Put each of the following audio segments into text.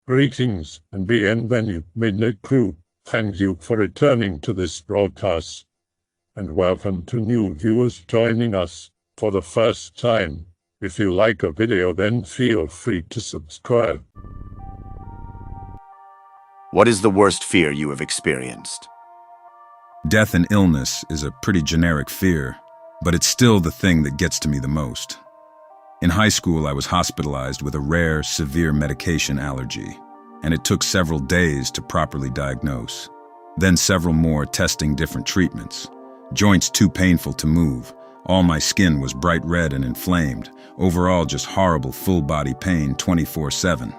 Greetings and bienvenue, Midnight Crew. Thank you for returning to this broadcast. And welcome to new viewers joining us for the first time. If you like a video, then feel free to subscribe. What is the worst fear you have experienced? Death and illness is a pretty generic fear, but it's still the thing that gets to me the most. In high school, I was hospitalized with a rare, severe medication allergy, and it took several days to properly diagnose. Then several more testing different treatments. Joints too painful to move. All my skin was bright red and inflamed. Overall, just horrible full-body pain 24/7.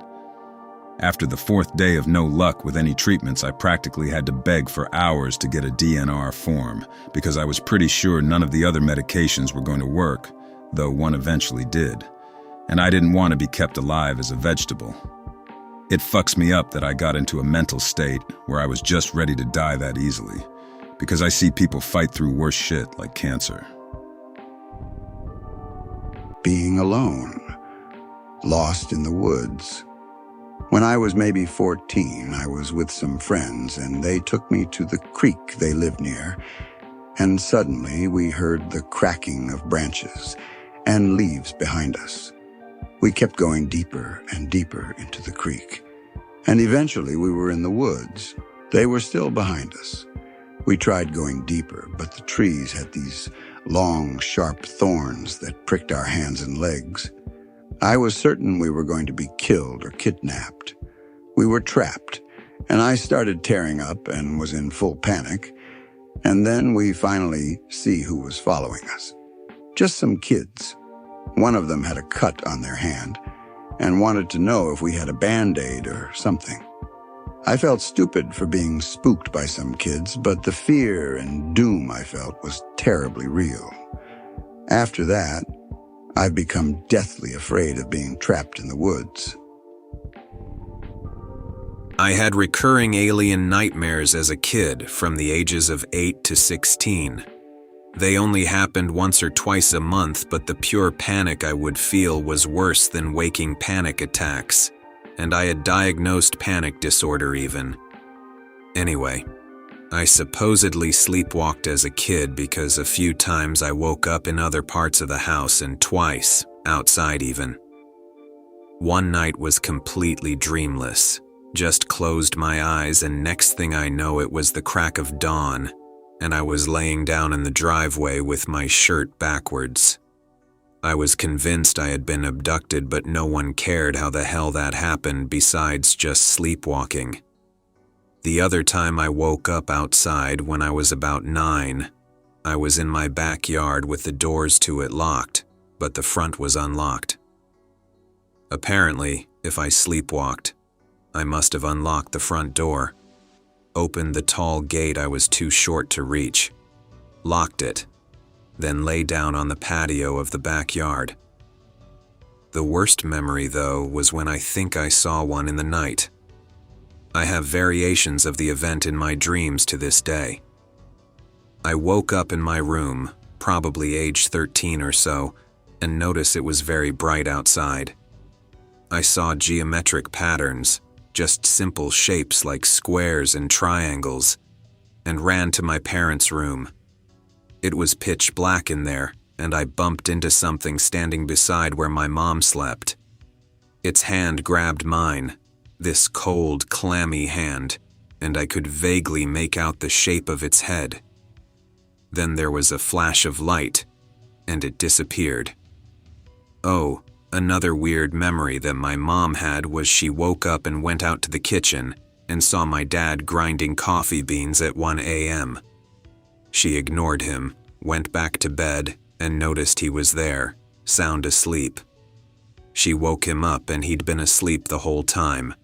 After the fourth day of no luck with any treatments, I practically had to beg for hours to get a DNR form because I was pretty sure none of the other medications were going to work, though one eventually did. And I didn't want to be kept alive as a vegetable. It fucks me up that I got into a mental state where I was just ready to die that easily, because I see people fight through worse shit like cancer. Being alone, lost in the woods. When I was maybe 14, I was with some friends and they took me to the creek they lived near, and suddenly we heard the cracking of branches and leaves behind us. We kept going deeper and deeper into the creek, and eventually we were in the woods. They were still behind us. We tried going deeper, but the trees had these long, sharp thorns that pricked our hands and legs. I was certain we were going to be killed or kidnapped. We were trapped, and I started tearing up and was in full panic. And then we finally see who was following us. Just some kids. One of them had a cut on their hand and wanted to know if we had a Band-Aid or something. I felt stupid for being spooked by some kids, but the fear and doom I felt was terribly real. After that, I've become deathly afraid of being trapped in the woods. I had recurring alien nightmares as a kid from the ages of 8 to 16. They only happened once or twice a month, but the pure panic I would feel was worse than waking panic attacks, and I had diagnosed panic disorder even. Anyway, I supposedly sleepwalked as a kid because a few times I woke up in other parts of the house and twice, outside even. One night was completely dreamless. Just closed my eyes and next thing I know it was the crack of dawn, and I was laying down in the driveway with my shirt backwards. I was convinced I had been abducted, but no one cared how the hell that happened besides just sleepwalking. The other time I woke up outside when I was about 9, I was in my backyard with the doors to it locked, but the front was unlocked. Apparently, if I sleepwalked, I must have unlocked the front door, opened the tall gate I was too short to reach, locked it, then lay down on the patio of the backyard. The worst memory, though, was when I think I saw one in the night. I have variations of the event in my dreams to this day. I woke up in my room, probably age 13 or so, and noticed it was very bright outside. I saw geometric patterns, just simple shapes like squares and triangles, and ran to my parents' room. It was pitch black in there, and I bumped into something standing beside where my mom slept. Its hand grabbed mine, this cold, clammy hand, and I could vaguely make out the shape of its head. Then there was a flash of light, and it disappeared. Oh, another weird memory that my mom had was she woke up and went out to the kitchen and saw my dad grinding coffee beans at 1 a.m. She ignored him, went back to bed, and noticed he was there, sound asleep. She woke him up and he'd been asleep the whole time.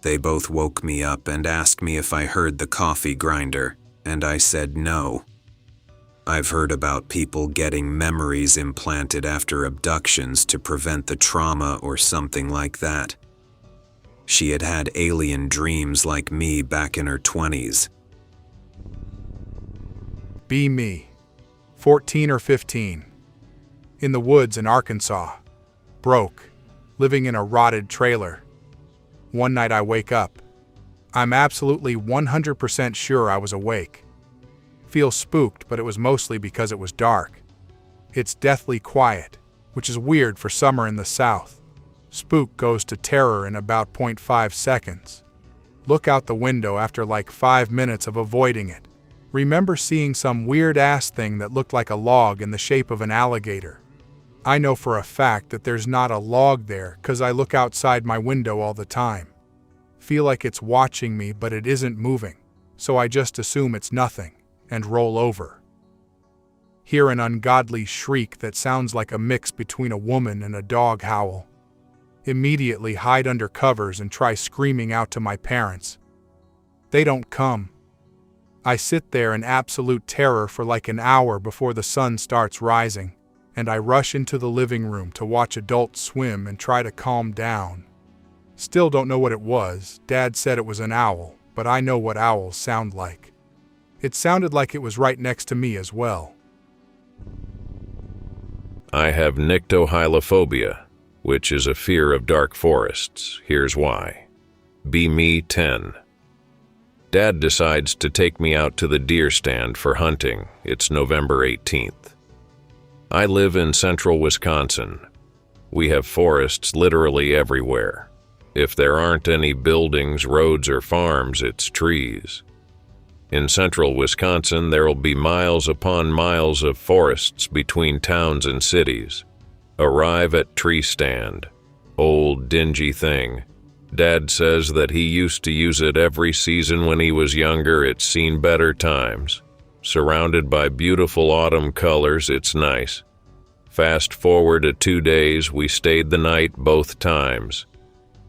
They both woke me up and asked me if I heard the coffee grinder, and I said no. I've heard about people getting memories implanted after abductions to prevent the trauma or something like that. She had had alien dreams like me back in her 20s. Be me, 14 or 15, in the woods in Arkansas, broke, living in a rotted trailer. One night I wake up. I'm absolutely 100% sure I was awake. Feel spooked, but it was mostly because it was dark. It's deathly quiet, which is weird for summer in the South. Spook goes to terror in about 0.5 seconds. Look out the window after like 5 minutes of avoiding it. Remember seeing some weird-ass thing that looked like a log in the shape of an alligator. I know for a fact that there's not a log there because I look outside my window all the time. Feel like it's watching me, but it isn't moving, so I just assume it's nothing and roll over. Hear an ungodly shriek that sounds like a mix between a woman and a dog howl. Immediately hide under covers and try screaming out to my parents. They don't come. I sit there in absolute terror for like an hour before the sun starts rising, and I rush into the living room to watch Adult Swim and try to calm down. Still don't know what it was. Dad said it was an owl, but I know what owls sound like. It sounded like it was right next to me as well. I have nyctohylophobia, which is a fear of dark forests. Here's why. Be me 10. Dad decides to take me out to the deer stand for hunting. It's November 18th. I live in central Wisconsin. We have forests literally everywhere. If there aren't any buildings, roads, or farms, it's trees. In central Wisconsin, there'll be miles upon miles of forests between towns and cities. Arrive at tree stand. Old, dingy thing. Dad says that he used to use it every season when he was younger. It's seen better times. Surrounded by beautiful autumn colors, it's nice. Fast forward to 2 days, we stayed the night both times.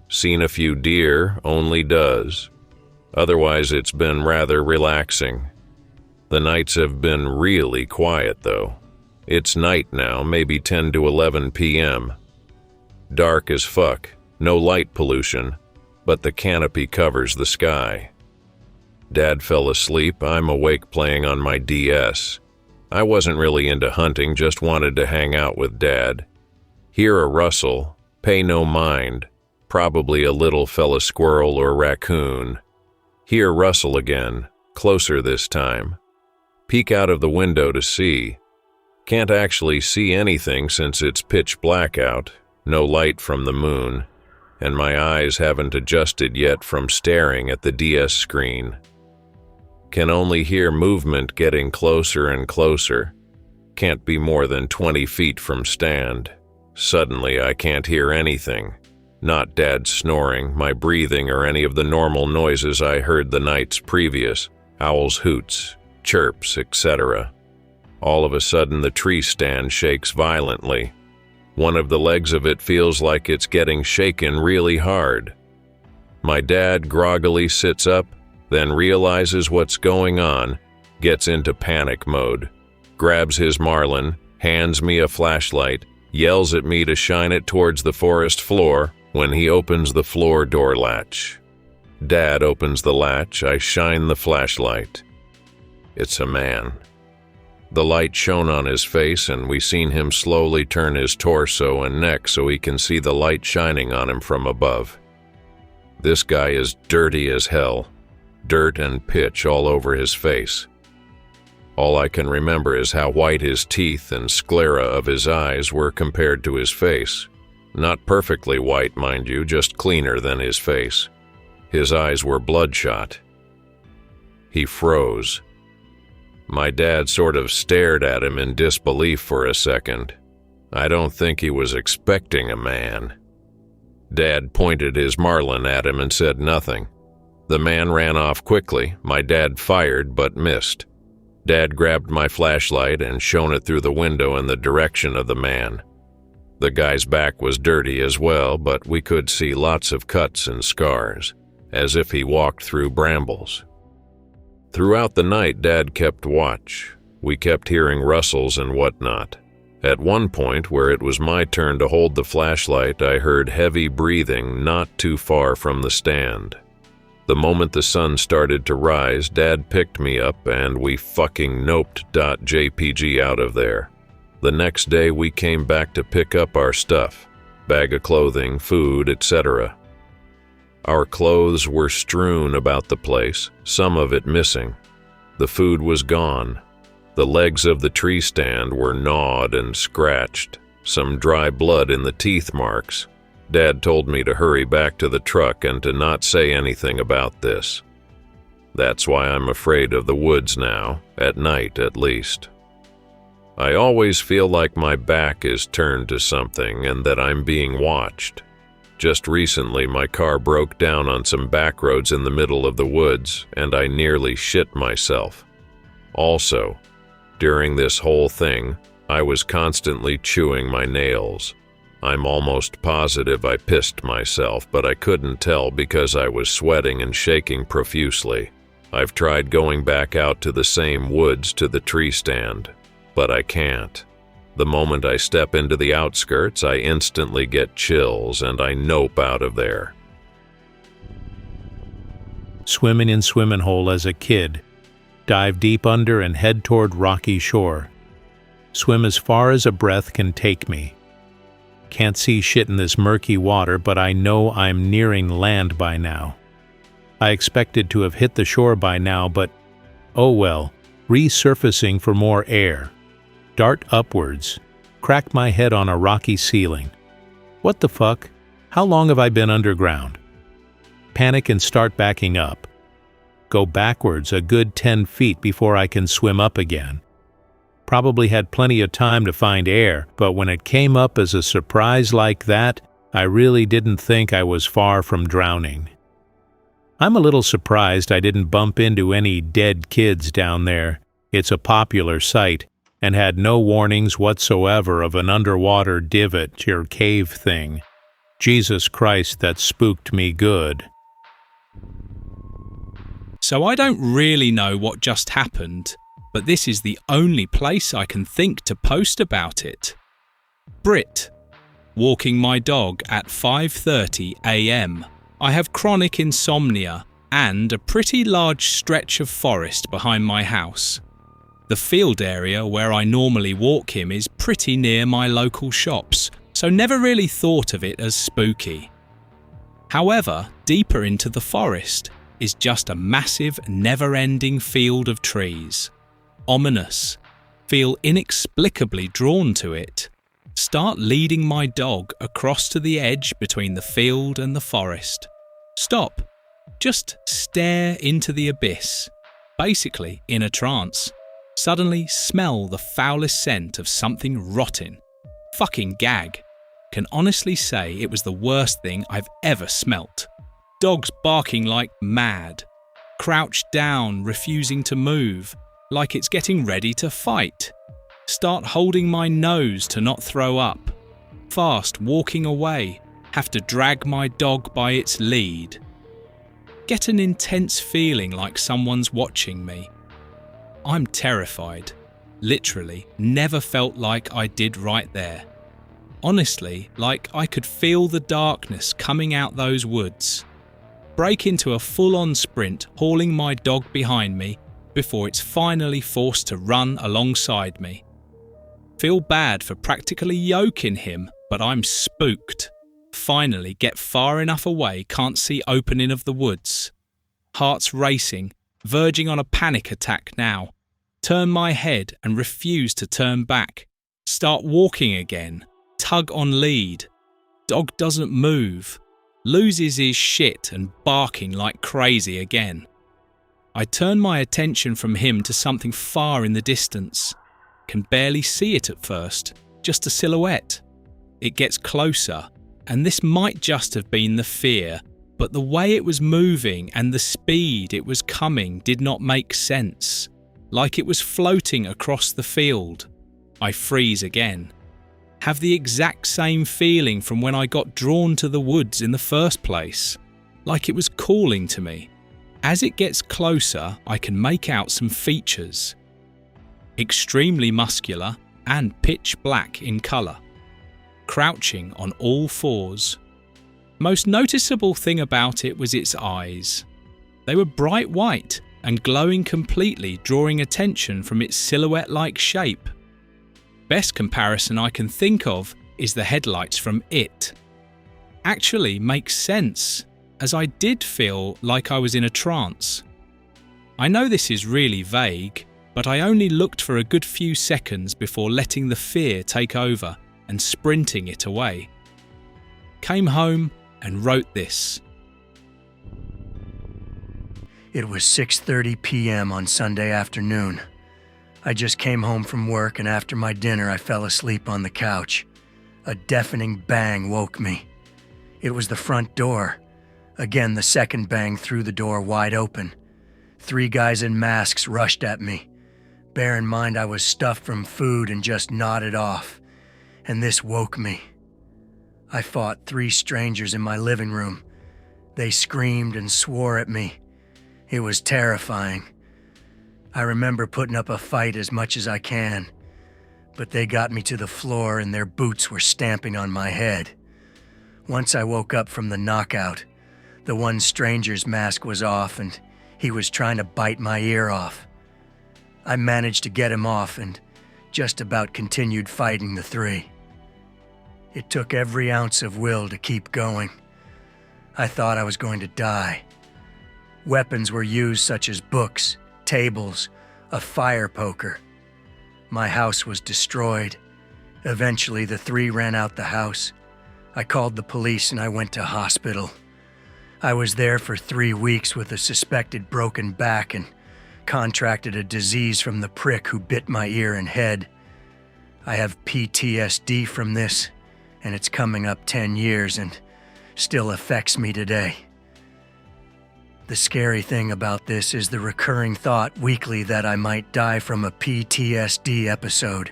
Seen a few deer, only does. Otherwise, it's been rather relaxing. The nights have been really quiet, though. It's night now, maybe 10 to 11 p.m. Dark as fuck, no light pollution, but the canopy covers the sky. Dad fell asleep, I'm awake playing on my DS. I wasn't really into hunting, just wanted to hang out with Dad. Hear a rustle, pay no mind, probably a little fella squirrel or raccoon. Hear rustle again, closer this time. Peek out of the window to see. Can't actually see anything since it's pitch black out, no light from the moon, and my eyes haven't adjusted yet from staring at the DS screen. Can only hear movement getting closer and closer. Can't be more than 20 feet from stand. Suddenly I can't hear anything. Not Dad snoring, my breathing, or any of the normal noises I heard the nights previous. Owls' hoots, chirps, etc. All of a sudden the tree stand shakes violently. One of the legs of it feels like it's getting shaken really hard. My dad groggily sits up, then realizes what's going on, gets into panic mode, grabs his Marlin, hands me a flashlight, yells at me to shine it towards the forest floor when he opens the floor door latch. Dad opens the latch, I shine the flashlight. It's a man. The light shone on his face, and we seen him slowly turn his torso and neck so he can see the light shining on him from above. This guy is dirty as hell. Dirt and pitch all over his face. All I can remember is how white his teeth and sclera of his eyes were compared to his face. Not perfectly white, mind you, just cleaner than his face. His eyes were bloodshot. He froze. My dad sort of stared at him in disbelief for a second. I don't think he was expecting a man. Dad pointed his Marlin at him and said nothing. The man ran off quickly. My dad fired but missed. Dad grabbed my flashlight and shone it through the window in the direction of the man. The guy's back was dirty as well, but we could see lots of cuts and scars, as if he walked through brambles. Throughout the night, Dad kept watch. We kept hearing rustles and whatnot. At one point, where it was my turn to hold the flashlight, I heard heavy breathing not too far from the stand. The moment the sun started to rise, Dad picked me up and we fucking noped.jpg out of there. The next day we came back to pick up our stuff, bag of clothing, food, etc. Our clothes were strewn about the place, some of it missing. The food was gone. The legs of the tree stand were gnawed and scratched, some dry blood in the teeth marks. Dad told me to hurry back to the truck and to not say anything about this. That's why I'm afraid of the woods now, at night at least. I always feel like my back is turned to something and that I'm being watched. Just recently, my car broke down on some back roads in the middle of the woods, and I nearly shit myself. Also, during this whole thing, I was constantly chewing my nails. I'm almost positive I pissed myself, but I couldn't tell because I was sweating and shaking profusely. I've tried going back out to the same woods to the tree stand, but I can't. The moment I step into the outskirts, I instantly get chills and I nope out of there. Swimming in swimming hole as a kid. Dive deep under and head toward rocky shore. Swim as far as a breath can take me. Can't see shit in this murky water, but I know I'm nearing land by now. I expected to have hit the shore by now, but oh well, resurfacing for more air. Dart upwards, crack my head on a rocky ceiling. What the fuck? How long have I been underground? Panic and start backing up. Go backwards a good 10 feet before I can swim up again. Probably had plenty of time to find air, but when it came up as a surprise like that, I really didn't think I was far from drowning. I'm a little surprised I didn't bump into any dead kids down there. It's a popular site, and had no warnings whatsoever of an underwater divot or cave thing. Jesus Christ, that spooked me good. So I don't really know what just happened, but this is the only place I can think to post about it. Brit. Walking my dog at 5:30 a.m. I have chronic insomnia and a pretty large stretch of forest behind my house. The field area where I normally walk him is pretty near my local shops, so never really thought of it as spooky. However, deeper into the forest is just a massive, never-ending field of trees. Ominous. Feel inexplicably drawn to it. Start leading my dog across to the edge between the field and the forest. Stop. Just stare into the abyss. Basically in a trance. Suddenly smell the foulest scent of something rotten. Fucking gag. Can honestly say it was the worst thing I've ever smelt. Dogs barking like mad. Crouched down, refusing to move, like it's getting ready to fight. Start holding my nose to not throw up. Fast walking away. Have to drag my dog by its lead. Get an intense feeling like someone's watching me. I'm terrified. Literally, never felt like I did right there. Honestly, like I could feel the darkness coming out those woods. Break into a full-on sprint, hauling my dog behind me before it's finally forced to run alongside me. Feel bad for practically yoking him, but I'm spooked. Finally get far enough away, can't see opening of the woods. Heart's racing, verging on a panic attack now. Turn my head and refuse to turn back. Start walking again. Tug on lead. Dog doesn't move. Loses his shit and barking like crazy again. I turn my attention from him to something far in the distance. Can barely see it at first, just a silhouette. It gets closer, and this might just have been the fear, but the way it was moving and the speed it was coming did not make sense. Like it was floating across the field. I freeze again. Have the exact same feeling from when I got drawn to the woods in the first place. Like it was calling to me. As it gets closer, I can make out some features. Extremely muscular and pitch black in colour. Crouching on all fours. Most noticeable thing about it was its eyes. They were bright white and glowing completely, drawing attention from its silhouette-like shape. Best comparison I can think of is the headlights from It. Actually makes sense. as I did feel like I was in a trance. I know this is really vague, but I only looked for a good few seconds before letting the fear take over and sprinting it away. Came home and wrote this. It was 6:30 p.m. on Sunday afternoon. I just came home from work, and after my dinner I fell asleep on the couch. A deafening bang woke me. It was the front door. Again, the second bang threw the door wide open. 3 guys in masks rushed at me. Bear in mind I was stuffed from food and just nodded off, and this woke me. I fought 3 strangers in my living room. They screamed and swore at me. It was terrifying. I remember putting up a fight as much as I can, but they got me to the floor and their boots were stamping on my head. Once I woke up from the knockout, the one stranger's mask was off and he was trying to bite my ear off. I managed to get him off and just about continued fighting the 3. It took every ounce of will to keep going. I thought I was going to die. Weapons were used such as books, tables, a fire poker. My house was destroyed. Eventually, the 3 ran out the house. I called the police and I went to hospital. I was there for 3 weeks with a suspected broken back and contracted a disease from the prick who bit my ear and head. I have PTSD from this, and it's coming up 10 years and still affects me today. The scary thing about this is the recurring thought weekly that I might die from a PTSD episode.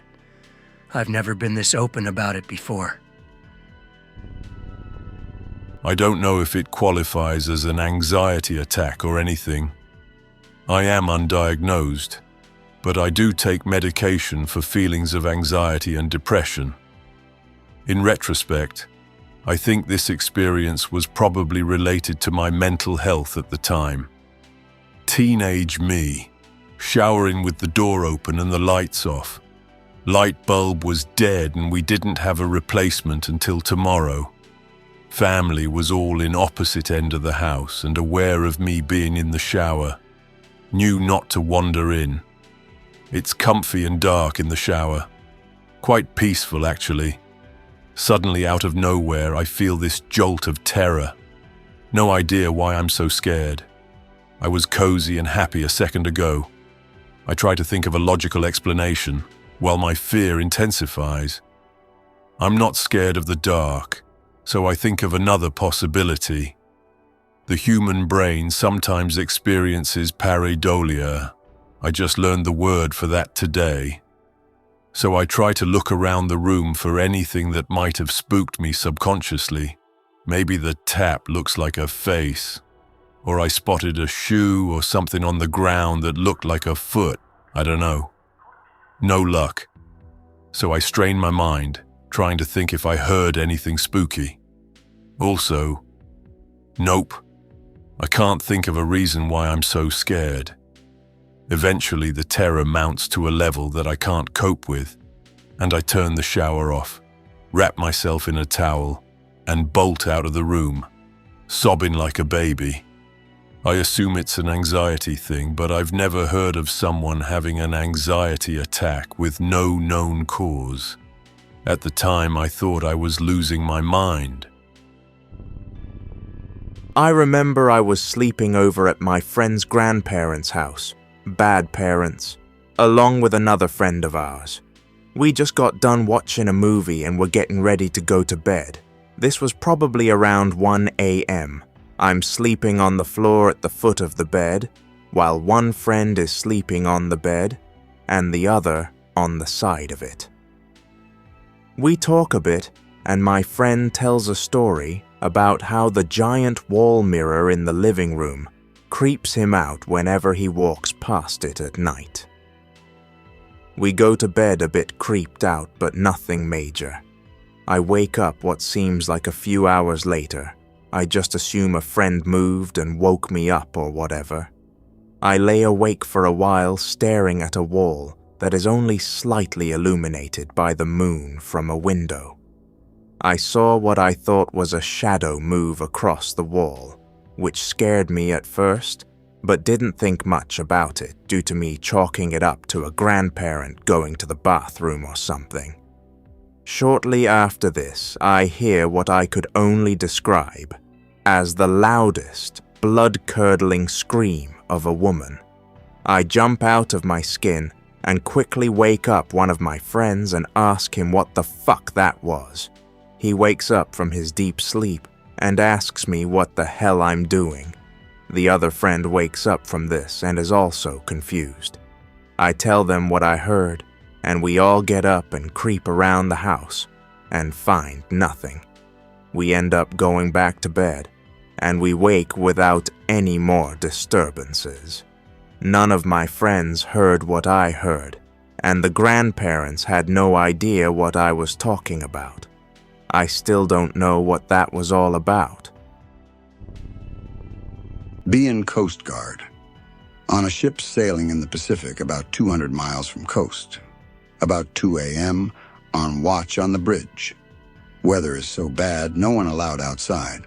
I've never been this open about it before. I don't know if it qualifies as an anxiety attack or anything. I am undiagnosed, but I do take medication for feelings of anxiety and depression. In retrospect, I think this experience was probably related to my mental health at the time. Teenage me, showering with the door open and the lights off. Light bulb was dead and we didn't have a replacement until tomorrow. Family was all in opposite end of the house and aware of me being in the shower. Knew not to wander in. It's comfy and dark in the shower. Quite peaceful, actually. Suddenly, out of nowhere, I feel this jolt of terror. No idea why I'm so scared. I was cozy and happy a second ago. I try to think of a logical explanation, while my fear intensifies. I'm not scared of the dark, so I think of another possibility. The human brain sometimes experiences pareidolia. I just learned the word for that today. So I try to look around the room for anything that might have spooked me subconsciously. Maybe the tap looks like a face, or I spotted a shoe or something on the ground that looked like a foot. I don't know. No luck. So I strain my mind, trying to think if I heard anything spooky. Also, nope. I can't think of a reason why I'm so scared. Eventually, the terror mounts to a level that I can't cope with, and I turn the shower off, wrap myself in a towel, and bolt out of the room, sobbing like a baby. I assume it's an anxiety thing, but I've never heard of someone having an anxiety attack with no known cause. At the time, I thought I was losing my mind. I remember I was sleeping over at my friend's grandparents' house. Bad parents, along with another friend of ours. We just got done watching a movie and were getting ready to go to bed. This was probably around 1 a.m. I'm sleeping on the floor at the foot of the bed, while one friend is sleeping on the bed, and the other on the side of it. We talk a bit, and my friend tells a story about how the giant wall mirror in the living room creeps him out whenever he walks past it at night. We go to bed a bit creeped out, but nothing major. I wake up what seems like a few hours later. I just assume a friend moved and woke me up or whatever. I lay awake for a while staring at a wall that is only slightly illuminated by the moon from a window. I saw what I thought was a shadow move across the wall, which scared me at first, but didn't think much about it due to me chalking it up to a grandparent going to the bathroom or something. Shortly after this, I hear what I could only describe as the loudest, blood-curdling scream of a woman. I jump out of my skin and quickly wake up one of my friends and ask him what the fuck that was. He wakes up from his deep sleep and asks me what the hell I'm doing. The other friend wakes up from this and is also confused. I tell them what I heard, and we all get up and creep around the house and find nothing. We end up going back to bed, and we wake without any more disturbances. None of my friends heard what I heard, and the grandparents had no idea what I was talking about. I still don't know what that was all about. Being Coast Guard. On a ship sailing in the Pacific about 200 miles from coast. About 2 a.m., on watch on the bridge. Weather is so bad, no one allowed outside.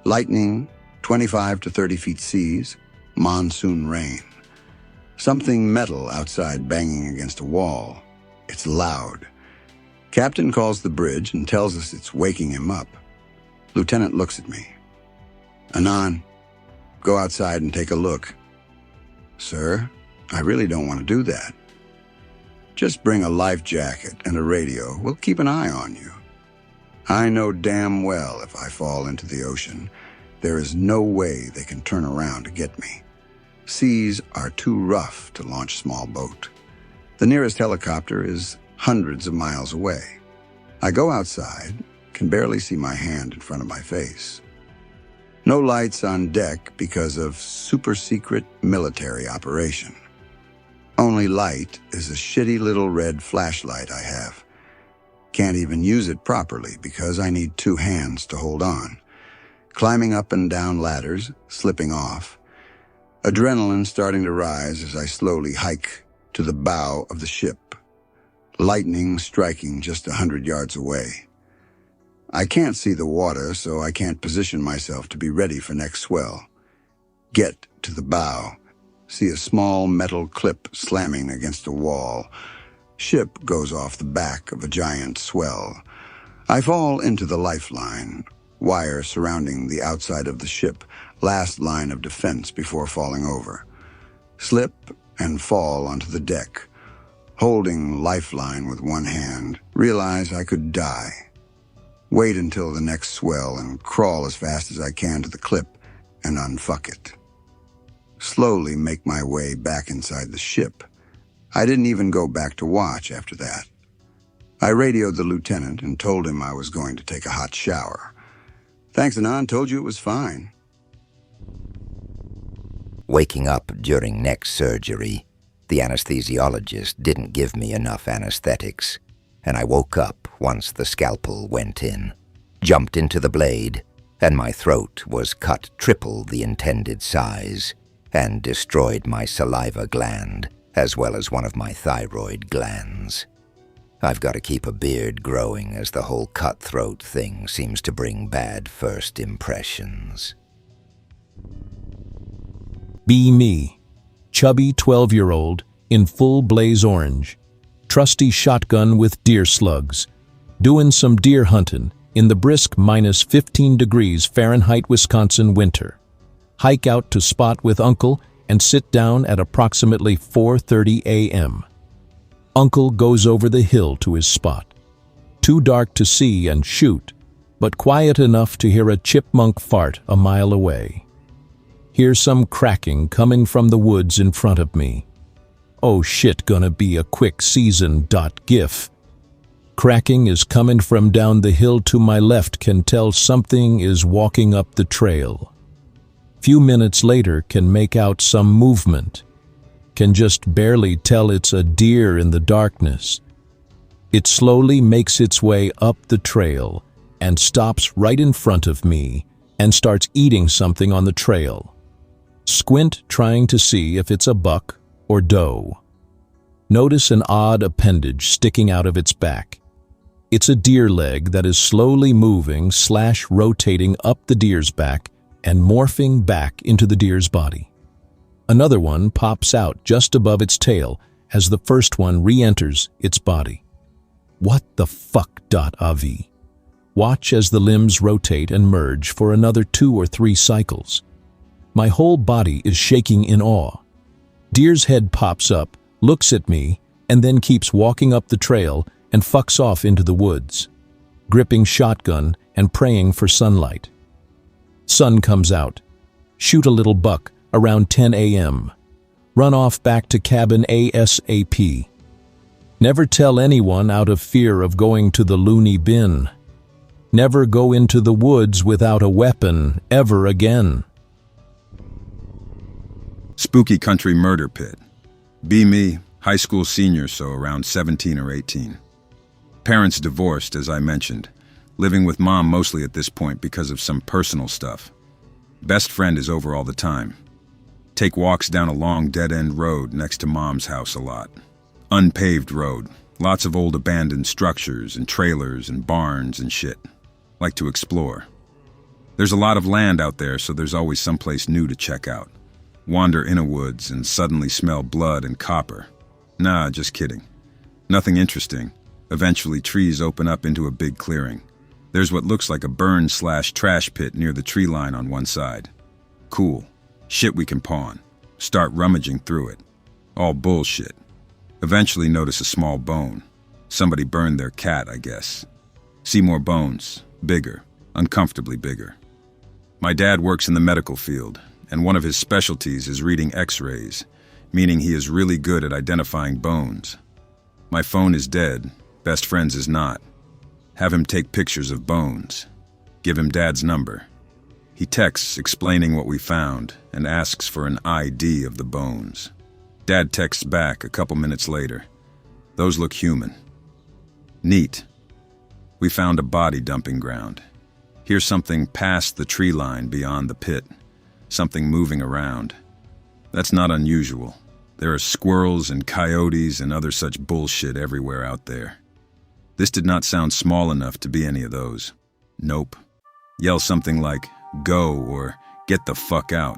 Lightning, 25 to 30 feet seas, monsoon rain. Something metal outside banging against a wall. It's loud. Captain calls the bridge and tells us it's waking him up. Lieutenant looks at me. "Anon, go outside and take a look." "Sir, I really don't want to do that." "Just bring a life jacket and a radio. We'll keep an eye on you." I know damn well if I fall into the ocean, there is no way they can turn around to get me. Seas are too rough to launch small boat. The nearest helicopter is hundreds of miles away. I go outside, can barely see my hand in front of my face. No lights on deck because of super secret military operation. Only light is a shitty little red flashlight I have. Can't even use it properly because I need 2 hands to hold on. Climbing up and down ladders, slipping off. Adrenaline starting to rise as I slowly hike to the bow of the ship. Lightning striking just 100 yards away. I can't see the water, so I can't position myself to be ready for next swell. Get to the bow. See a small metal clip slamming against a wall. Ship goes off the back of a giant swell. I fall into the lifeline. Wire surrounding the outside of the ship. Last line of defense before falling over. Slip and fall onto the deck. Holding lifeline with one hand, realize I could die. Wait until the next swell and crawl as fast as I can to the clip and unfuck it. Slowly make my way back inside the ship. I didn't even go back to watch after that. I radioed the lieutenant and told him I was going to take a hot shower. "Thanks, Anon, told you it was fine." Waking up during neck surgery, the anesthesiologist didn't give me enough anesthetics, and I woke up once the scalpel went in, jumped into the blade, and my throat was cut triple the intended size, and destroyed my saliva gland, as well as one of my thyroid glands. I've got to keep a beard growing as the whole cutthroat thing seems to bring bad first impressions. Be me, chubby 12-year-old in full blaze orange, trusty shotgun with deer slugs, doing some deer hunting in the brisk minus 15 degrees Fahrenheit Wisconsin winter. Hike out to spot with Uncle and sit down at approximately 4:30 a.m. Uncle goes over the hill to his spot. Too dark to see and shoot, but quiet enough to hear a chipmunk fart a mile away. Hear some cracking coming from the woods in front of me. Oh shit, gonna be a quick season. GIF. Cracking is coming from down the hill to my left, can tell something is walking up the trail. Few minutes later can make out some movement. Can just barely tell it's a deer in the darkness. It slowly makes its way up the trail and stops right in front of me and starts eating something on the trail. Squint trying to see if it's a buck or doe. Notice an odd appendage sticking out of its back. It's a deer leg that is slowly moving / rotating up the deer's back and morphing back into the deer's body. Another one pops out just above its tail as the first one re-enters its body. What the fuck? Av. Watch as the limbs rotate and merge for another 2 or 3 cycles. My whole body is shaking in awe. Deer's head pops up, looks at me, and then keeps walking up the trail and fucks off into the woods, gripping shotgun and praying for sunlight. Sun comes out. Shoot a little buck around 10 a.m. Run off back to cabin ASAP. Never tell anyone out of fear of going to the loony bin. Never go into the woods without a weapon ever again. Spooky country murder pit. Be me, high school senior, so around 17 or 18. Parents divorced, as I mentioned. Living with mom mostly at this point because of some personal stuff. Best friend is over all the time. Take walks down a long dead-end road next to mom's house a lot. Unpaved road. Lots of old abandoned structures and trailers and barns and shit. Like to explore. There's a lot of land out there, so there's always someplace new to check out. Wander in a woods and suddenly smell blood and copper. Nah, just kidding. Nothing interesting. Eventually trees open up into a big clearing. There's what looks like a burn/trash pit near the tree line on one side. Cool. Shit we can pawn. Start rummaging through it. All bullshit. Eventually notice a small bone. Somebody burned their cat, I guess. See more bones. Bigger. Uncomfortably bigger. My dad works in the medical field, and one of his specialties is reading x-rays, meaning he is really good at identifying bones. My phone is dead. Best friend's is not. Have him take pictures of bones. Give him Dad's number. He texts explaining what we found and asks for an ID of the bones. Dad texts back a couple minutes later. Those look human. Neat. We found a body dumping ground. Here's something past the tree line beyond the pit. Something moving around. That's not unusual. There are squirrels and coyotes and other such bullshit everywhere out there. This did not sound small enough to be any of those. Nope. Yell something like, go, or get the fuck out.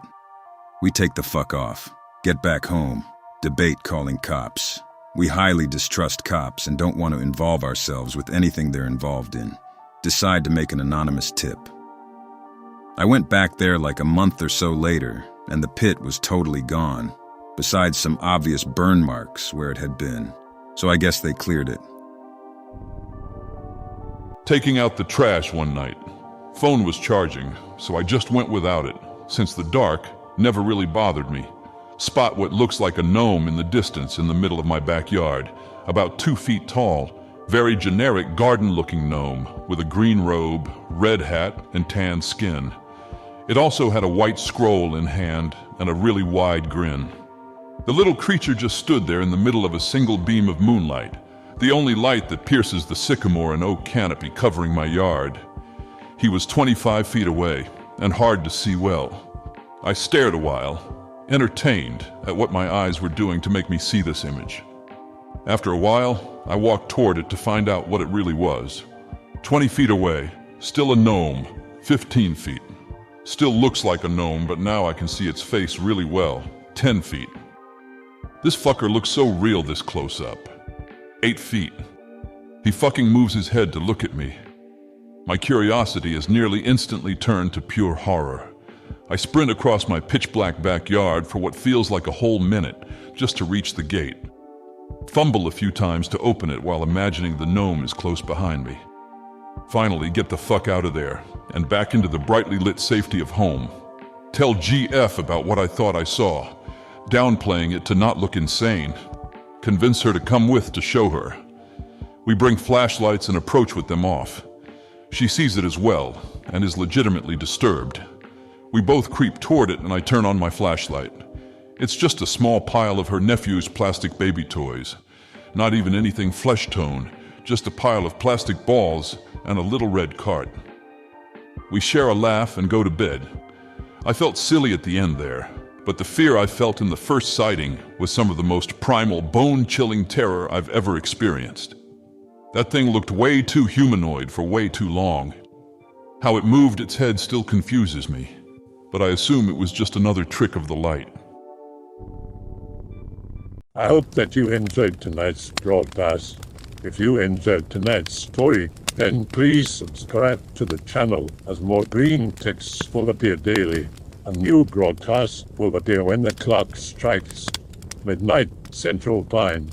We take the fuck off. Get back home. Debate calling cops. We highly distrust cops and don't want to involve ourselves with anything they're involved in. Decide to make an anonymous tip. I went back there like a month or so later, and the pit was totally gone, besides some obvious burn marks where it had been. So I guess they cleared it. Taking out the trash one night. Phone was charging, so I just went without it, since the dark never really bothered me. Spot what looks like a gnome in the distance in the middle of my backyard, about 2 feet tall, very generic garden-looking gnome with a green robe, red hat, and tan skin. It also had a white scroll in hand and a really wide grin. The little creature just stood there in the middle of a single beam of moonlight, the only light that pierces the sycamore and oak canopy covering my yard. He was 25 feet away and hard to see well. I stared a while, entertained at what my eyes were doing to make me see this image. After a while, I walked toward it to find out what it really was. 20 feet away, still a gnome, 15 feet. Still looks like a gnome, but now I can see its face really well, 10 feet. This fucker looks so real this close up. 8 feet. He fucking moves his head to look at me. My curiosity is nearly instantly turned to pure horror. I sprint across my pitch-black backyard for what feels like a whole minute, just to reach the gate. Fumble a few times to open it while imagining the gnome is close behind me. Finally, get the fuck out of there, and back into the brightly lit safety of home. Tell GF about what I thought I saw, downplaying it to not look insane. Convince her to come with to show her. We bring flashlights and approach with them off. She sees it as well, and is legitimately disturbed. We both creep toward it and I turn on my flashlight. It's just a small pile of her nephew's plastic baby toys. Not even anything flesh tone, just a pile of plastic balls and a little red cart. We share a laugh and go to bed. I felt silly at the end there, but the fear I felt in the first sighting was some of the most primal, bone-chilling terror I've ever experienced. That thing looked way too humanoid for way too long. How it moved its head still confuses me. but I assume it was just another trick of the light. I hope that you enjoyed tonight's broadcast. If you enjoyed tonight's story, then please subscribe to the channel as more Greentext will appear daily. A new broadcast will appear when the clock strikes midnight Central Time.